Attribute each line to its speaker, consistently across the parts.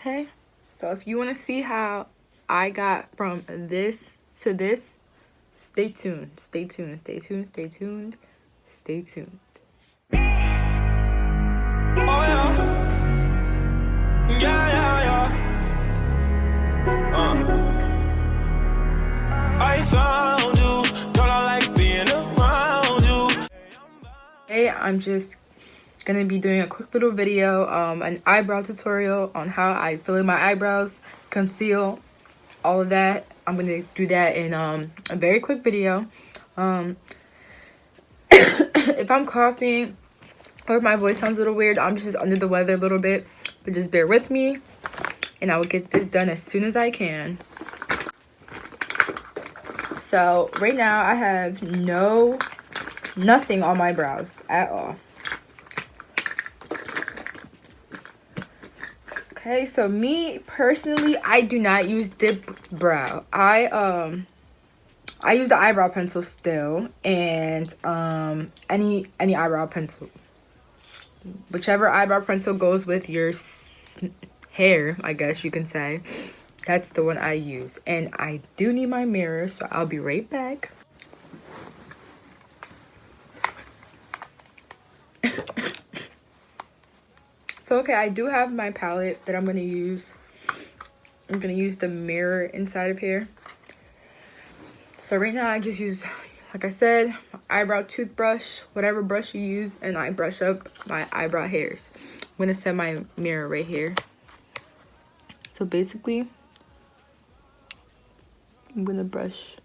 Speaker 1: Okay, so if you want to see how I got from this to this, stay tuned, stay tuned, stay tuned, stay tuned, stay tuned.
Speaker 2: Oh yeah, yeah, yeah, yeah. I found you, girl. I like being around you.
Speaker 1: Hey, I'm just gonna be doing a quick little video, an eyebrow tutorial on how I fill in my eyebrows, conceal, all of that. I'm gonna do that in a very quick video. If I'm coughing or if my voice sounds a little weird, I'm just under the weather a little bit, but just bear with me, and I will get this done as soon as I can. So right now I have nothing on my brows at all. Okay, so me personally, I do not use dip brow. I use the eyebrow pencil still, and any eyebrow pencil, whichever eyebrow pencil goes with your hair, I guess you can say. That's the one I use. And I do need my mirror, so I'll be right back. So, okay, I do have my palette that I'm going to use. I'm going to use the mirror inside of here. So right now I just use, like I said, my eyebrow toothbrush, whatever brush you use, and I brush up my eyebrow hairs. I'm going to set my mirror right here. So basically, I'm going to brush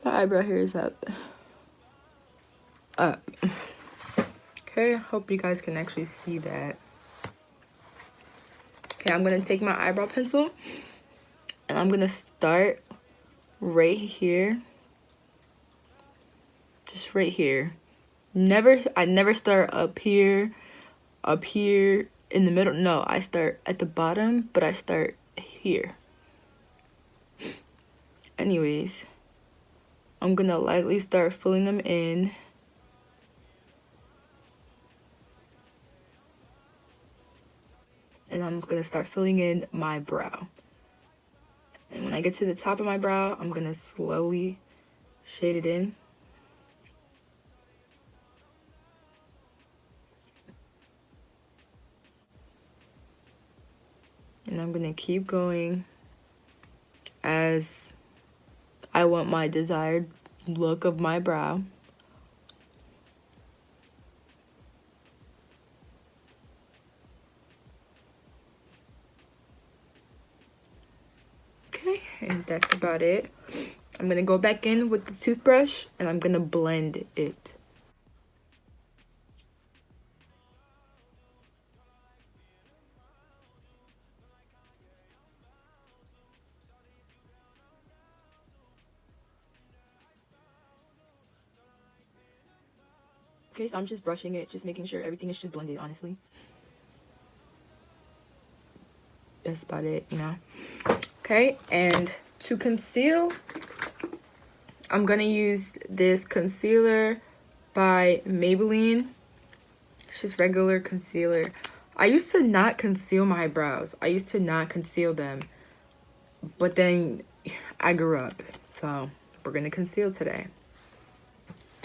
Speaker 1: my eyebrow hairs up. Okay, I hope you guys can actually see that. Okay, I'm going to take my eyebrow pencil, and I'm going to start right here. Just right here. I never start up here in the middle. No, I start at the bottom, but I start here. Anyways, I'm going to lightly start filling them in. And I'm going to start filling in my brow. And when I get to the top of my brow, I'm going to slowly shade it in. And I'm going to keep going as I want my desired look of my brow. Okay, and that's about it. I'm going to go back in with the toothbrush, and I'm going to blend it. Okay, so I'm just brushing it, just making sure everything is just blended, honestly. That's about it, you know. Okay, and to conceal, I'm going to use this concealer by Maybelline. It's just regular concealer. I used to not conceal my brows. I used to not conceal them. But then I grew up, so we're going to conceal today.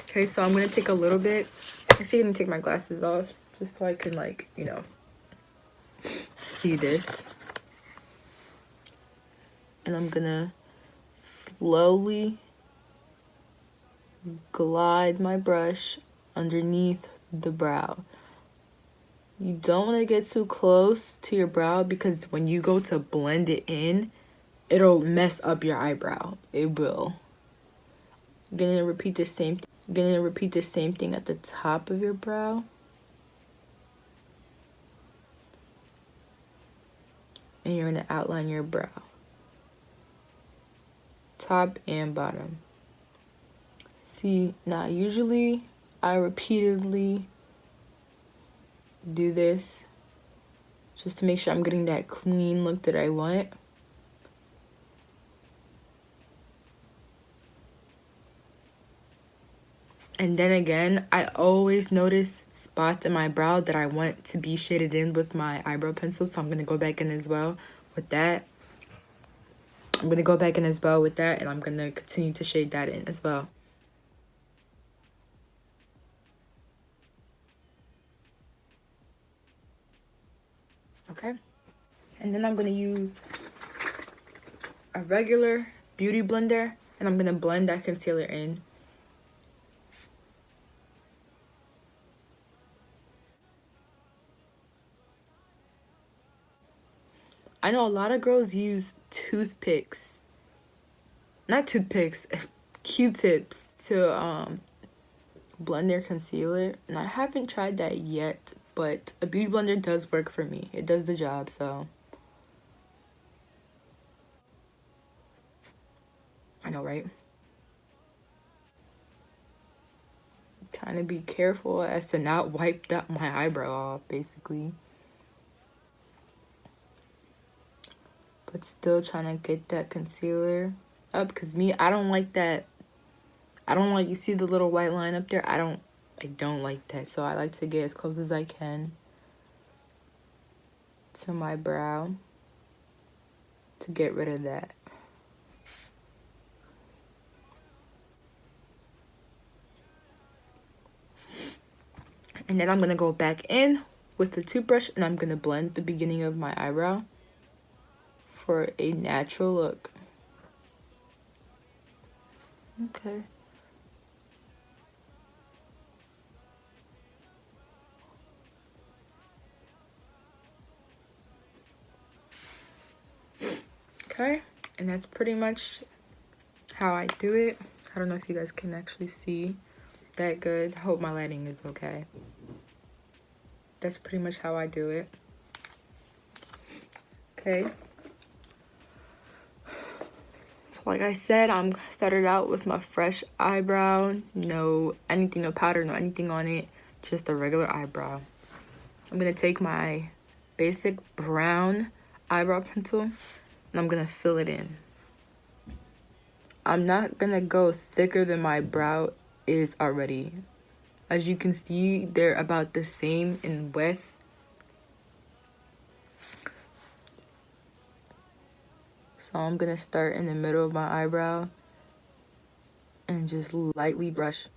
Speaker 1: Okay, so I'm going to take a little bit. Actually, going to take my glasses off just so I can, like, you know, see this. And I'm going to slowly glide my brush underneath the brow. You don't want to get too close to your brow because when you go to blend it in, it'll mess up your eyebrow. It will. I'm gonna repeat the same thing at the top of your brow. And you're gonna outline your brow. Top and bottom. See, now usually I repeatedly do this just to make sure I'm getting that clean look that I want. And then again, I always notice spots in my brow that I want to be shaded in with my eyebrow pencil. So I'm going to go back in as well with that. I'm going to go back in as well with that. And I'm going to continue to shade that in as well. Okay. And then I'm going to use a regular beauty blender. And I'm going to blend that concealer in. I know a lot of girls use toothpicks. Not toothpicks. Q-tips to blend their concealer. And I haven't tried that yet. But a beauty blender does work for me. It does the job, so. I know, right? Trying to be careful as to not wipe that my eyebrow off, basically. But still trying to get that concealer up. Because me, I don't like that. I don't like, you see the little white line up there? I don't like that. So I like to get as close as I can to my brow to get rid of that. And then I'm going to go back in with the toothbrush and I'm going to blend the beginning of my eyebrow for a natural look. Okay. Okay, and that's pretty much how I do it. I don't know if you guys can actually see that good. I hope my lighting is okay. That's pretty much how I do it. Okay. So like I said, I'm started out with my fresh eyebrow. No anything, no powder, no anything on it. Just a regular eyebrow. I'm going to take my basic brown eyebrow pencil and I'm going to fill it in. I'm not going to go thicker than my brow is already. As you can see, they're about the same in width. So I'm going to start in the middle of my eyebrow and just lightly brush.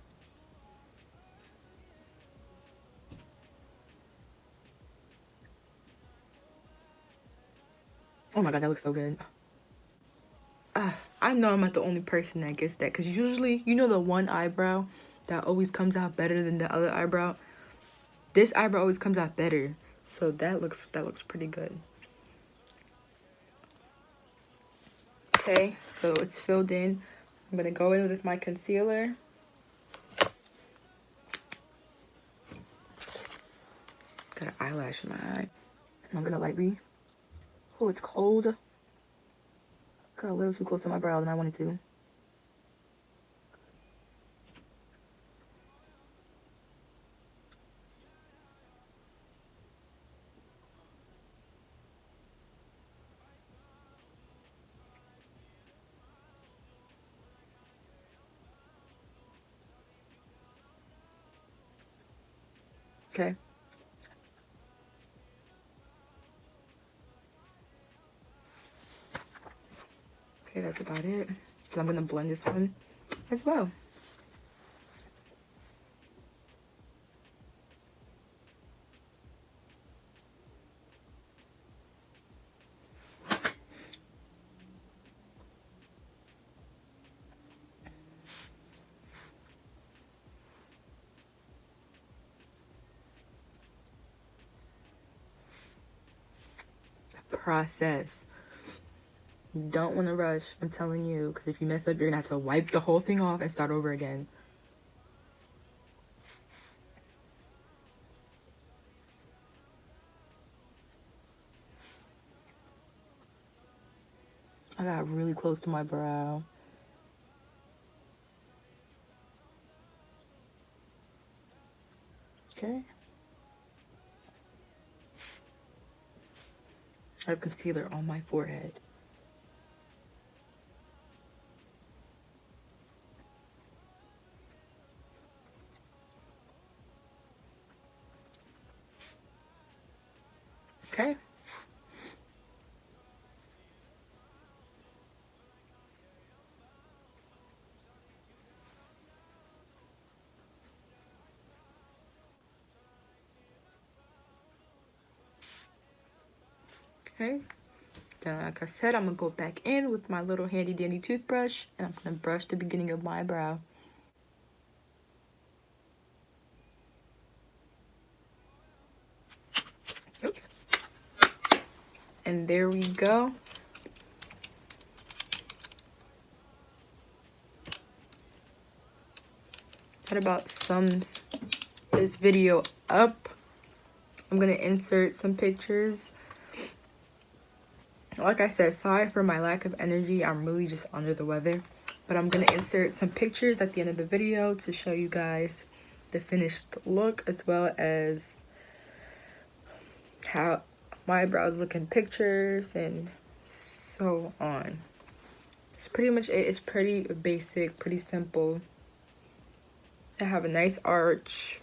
Speaker 1: Oh my god, that looks so good. I know I'm not the only person that gets that, because usually, you know the one eyebrow that always comes out better than the other eyebrow? This eyebrow always comes out better. So that looks pretty good. Okay, so it's filled in. I'm gonna go in with my concealer. Got an eyelash in my eye. I'm gonna lightly. Oh, it's cold. Got a little too close to my brow than I wanted to. Okay. Okay, that's about it. So I'm gonna blend this one as well. Process. You don't want to rush, I'm telling you, because if you mess up, you're gonna have to wipe the whole thing off and start over again. I got really close to my brow. Okay. I have concealer on my forehead. Okay. Okay. Then, like I said, I'm gonna go back in with my little handy dandy toothbrush, and I'm gonna brush the beginning of my eyebrow. Oops. And there we go. That about sums this video up. I'm gonna insert some pictures. Like I said, sorry for my lack of energy. I'm really just under the weather. But I'm gonna insert some pictures at the end of the video to show you guys the finished look, as well as how my eyebrows look in pictures and so on. It's pretty much it. It's pretty basic, pretty simple. I have a nice arch.